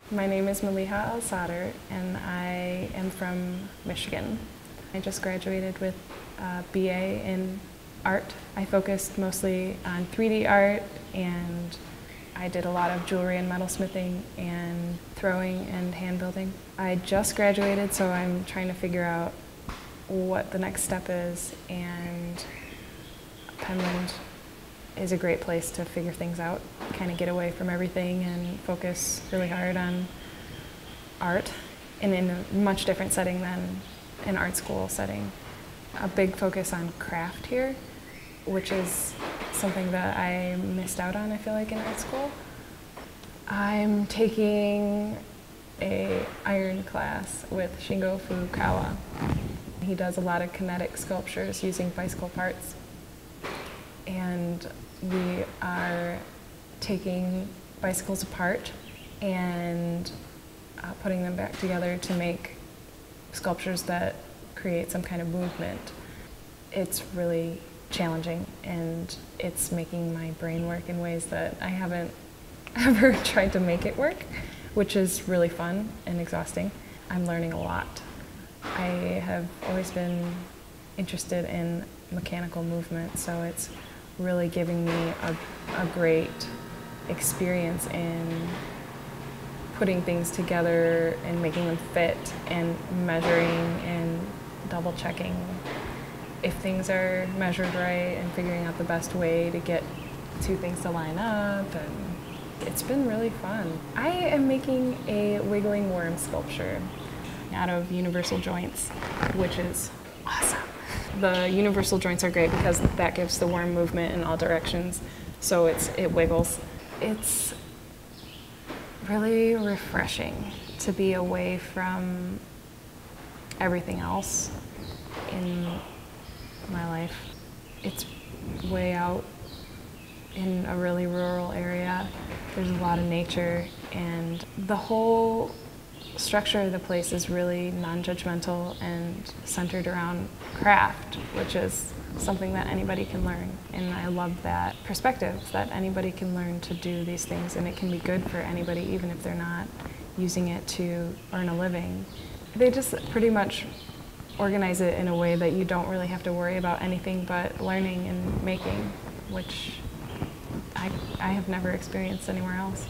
My name is Maleeha Sadr, and I am from Michigan. I just graduated with a BA in art. I focused mostly on 3D art, and I did a lot of jewelry and metalsmithing and throwing and hand building. I just graduated, so I'm trying to figure out what the next step is, and Penland is a great place to figure things out, kind of get away from everything and focus really hard on art, and in a much different setting than an art school setting. A big focus on craft here, which is something that I missed out on, I feel like, in art school. I'm taking an iron class with Shingo Furukawa. He does a lot of kinetic sculptures using bicycle parts. And we are taking bicycles apart and putting them back together to make sculptures that create some kind of movement. It's really challenging, and it's making my brain work in ways that I haven't ever tried to make it work, which is really fun and exhausting. I'm learning a lot. I have always been interested in mechanical movement, so it's really giving me a great experience in putting things together and making them fit and measuring and double checking if things are measured right and figuring out the best way to get two things to line up, and it's been really fun. I am making a wiggling worm sculpture out of universal joints, which is awesome. The universal joints are great because that gives the worm movement in all directions, so it wiggles. It's really refreshing to be away from everything else in my life. It's way out in a really rural area. There's a lot of nature, and the whole structure of the place is really non-judgmental and centered around craft, which is something that anybody can learn. And I love that perspective, that anybody can learn to do these things, and it can be good for anybody even if they're not using it to earn a living. They just pretty much organize it in a way that you don't really have to worry about anything but learning and making, which I have never experienced anywhere else.